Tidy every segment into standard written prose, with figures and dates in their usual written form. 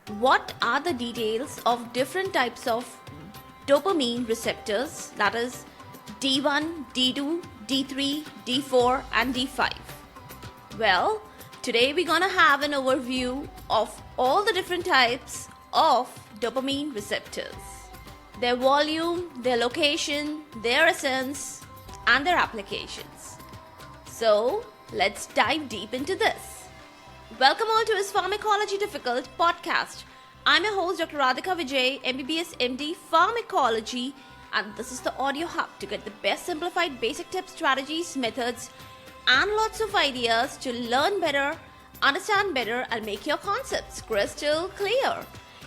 What are the details of different types of dopamine receptors, that is D1, D2, D3, D4 and D5? Well, today we're gonna have an overview of all the different types of dopamine receptors, their volume, their location, their essence and their applications. So let's dive deep into this. Welcome all to ispharmacologydifficult podcast. I'm your host Dr. Radhika Vijay, MBBS MD Pharmacology, and this is the audio hub to get the best simplified basic tips, strategies, methods and lots of ideas to learn better, understand better and make your concepts crystal clear.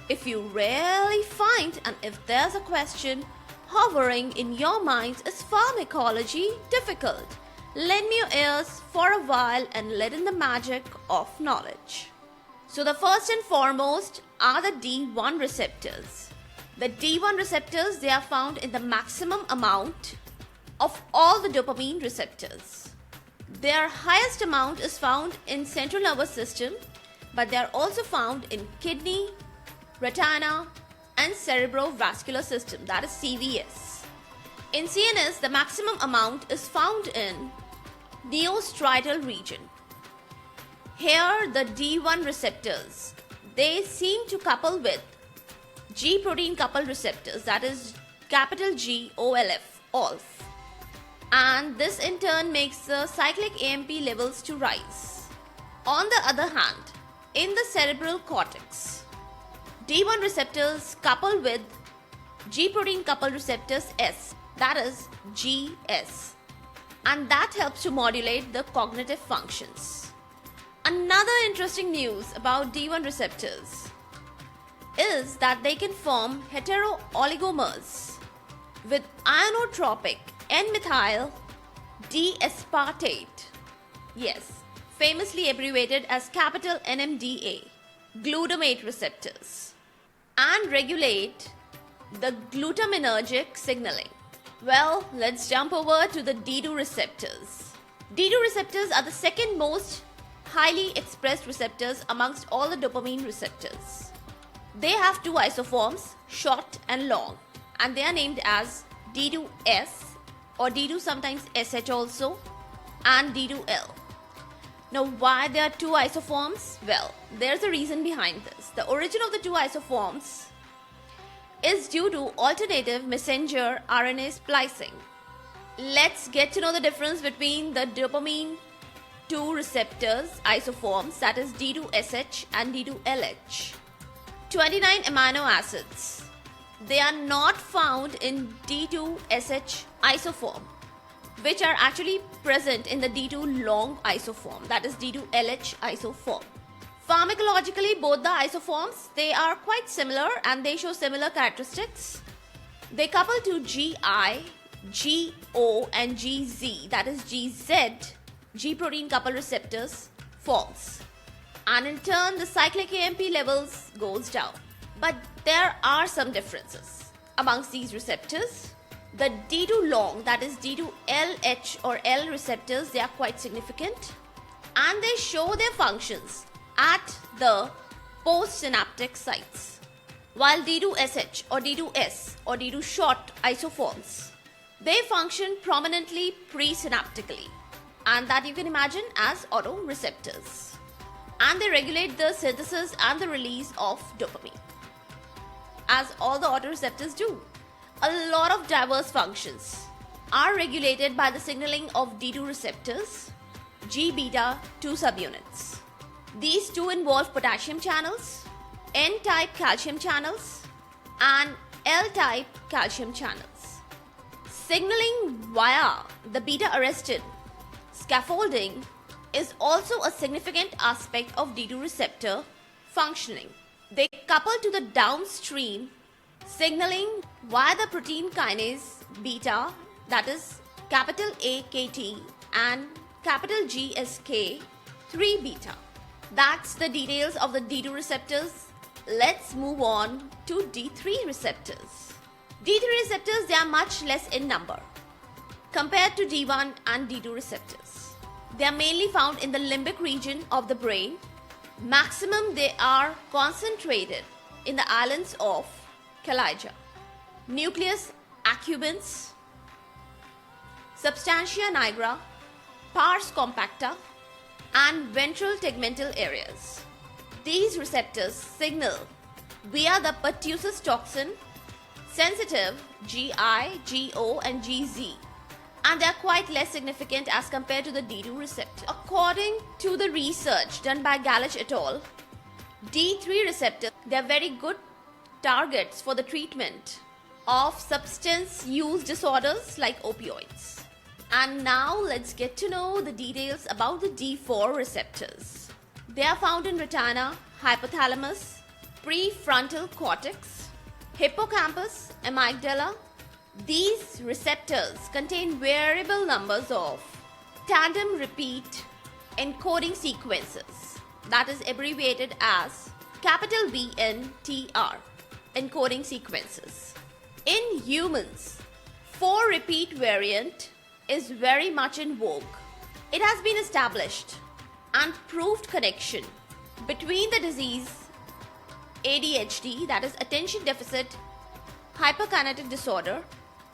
If you really find and if there's a question hovering in your minds, is pharmacology difficult? Lend me your ears for a while and let in the magic of knowledge. So the first and foremost are the D1 receptors. The D1 receptors, they are found in the maximum amount of all the dopamine receptors. Their highest amount is found in central nervous system, but they are also found in kidney, retina and cerebrovascular system, that is CVS. In CNS, the maximum amount is found in neostriatal region. Here the D1 receptors, they seem to couple with G protein coupled receptors, that is capital G OLF, and this in turn makes the cyclic AMP levels to rise. On the other hand, in the cerebral cortex, D1 receptors couple with G protein coupled receptors S, that is GS, and that helps to modulate the cognitive functions. Another interesting news about D1 receptors is that they can form heterooligomers with ionotropic N-methyl D-aspartate, yes, famously abbreviated as capital NMDA, glutamate receptors, and regulate the glutaminergic signaling. Well, let's jump over to the D2 receptors. D2 receptors are the second most highly expressed receptors amongst all the dopamine receptors. They have two isoforms, short and long, and they are named as D2S or D2 sometimes SH also, and D2L. Now, why there are two isoforms? Well, there's a reason behind this. The origin of the two isoforms is due to alternative messenger RNA splicing. Let's get to know the difference between the dopamine 2 receptors isoforms, that is D2SH and D2LH. 29 amino acids. They are not found in D2SH isoform, which are actually present in the D2 long isoform, that is D2LH isoform. Pharmacologically, both the isoforms, they are quite similar and they show similar characteristics. They couple to GI, GO and GZ, that is GZ, G protein coupled receptors forms. And in turn, the cyclic AMP levels goes down. But there are some differences amongst these receptors. The D2 long, that is D2LH or L receptors, they are quite significant and they show their functions at the postsynaptic sites, while D2SH or D2S or D2 short isoforms, they function prominently presynaptically, and that you can imagine as autoreceptors, and they regulate the synthesis and the release of dopamine, as all the autoreceptors do. A lot of diverse functions are regulated by the signaling of D2 receptors, G-beta 2 subunits. These two involve potassium channels, N-type calcium channels, and L-type calcium channels. Signaling via the beta-arrestin scaffolding is also a significant aspect of D2 receptor functioning. They couple to the downstream signaling via the protein kinase beta, that is capital AKT and capital GSK 3 beta. That's the details of the D2 receptors. Let's move on to D3 receptors. D3 receptors, they are much less in number compared to D1 and D2 receptors. They are mainly found in the limbic region of the brain, Maximum they are concentrated in the islands of Calaija, nucleus accumbens, substantia nigra, pars compacta, and ventral tegmental areas. These receptors signal via the pertussis toxin sensitive GI, GO, and GZ, and they are quite less significant as compared to the D2 receptor. According to the research done by Galich et al., D3 receptors, they are very good targets for the treatment of substance use disorders like opioids. And now let's get to know the details about the D4 receptors. They are found in retina, hypothalamus, prefrontal cortex, hippocampus, amygdala. These receptors contain variable numbers of tandem repeat encoding sequences, that is abbreviated as capital VNTR encoding sequences. In humans, 4 repeat variant is very much in vogue. It has been established and proved connection between the disease ADHD, that is attention deficit hyperkinetic disorder,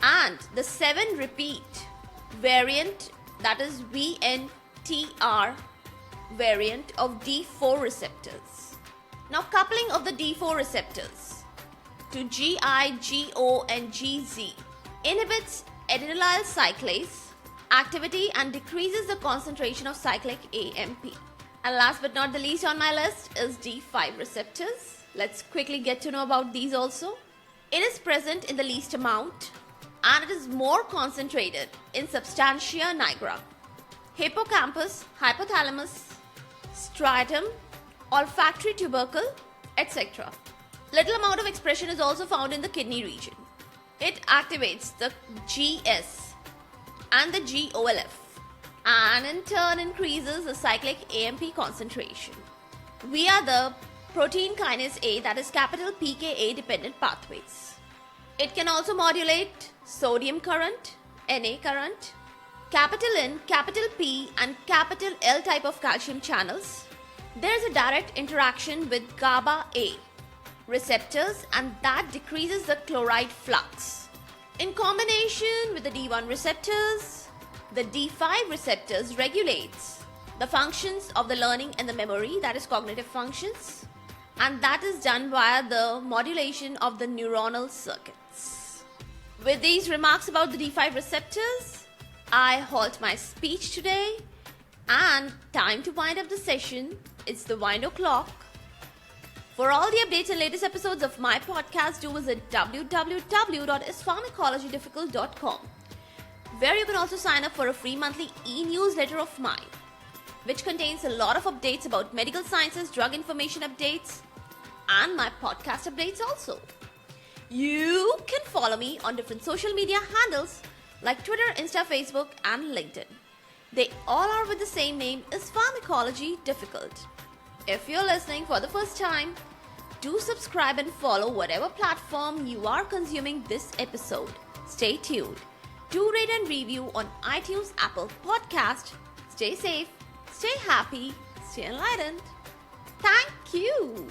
and the 7 repeat variant, that is VNTR variant of D4 receptors. Now, coupling of the D4 receptors to GI, GO, and GZ inhibits adenylyl cyclase activity and decreases the concentration of cyclic AMP. And last but not the least on my list is D5 receptors. Let's quickly get to know about these also. It is present in the least amount and it is more concentrated in substantia nigra, hippocampus, hypothalamus, striatum, olfactory tubercle, etc. Little amount of expression is also found in the kidney region. It activates the GS and the GOLF and in turn increases the cyclic AMP concentration via the protein kinase A, that is capital pKa dependent pathways. It can also modulate sodium current, Na current, capital N, capital P and capital L type of calcium channels. There is a direct interaction with GABA A receptors and that decreases the chloride flux. In combination with the D1 receptors, the D5 receptors regulates the functions of the learning and the memory, that is cognitive functions, and that is done via the modulation of the neuronal circuits. With these remarks about the D5 receptors, I halt my speech today and time to wind up the session. It's the wind o'clock. For all the updates and latest episodes of my podcast, do visit www.ispharmacologydifficult.com, where you can also sign up for a free monthly e-newsletter of mine, which contains a lot of updates about medical sciences, drug information updates, and my podcast updates also. You can follow me on different social media handles like Twitter, Insta, Facebook, and LinkedIn. They all are with the same name, is Pharmacology Difficult. If you're listening for the first time, do subscribe and follow whatever platform you are consuming this episode. Stay tuned. Do rate and review on iTunes, Apple Podcast. Stay safe, stay happy, stay enlightened. Thank you.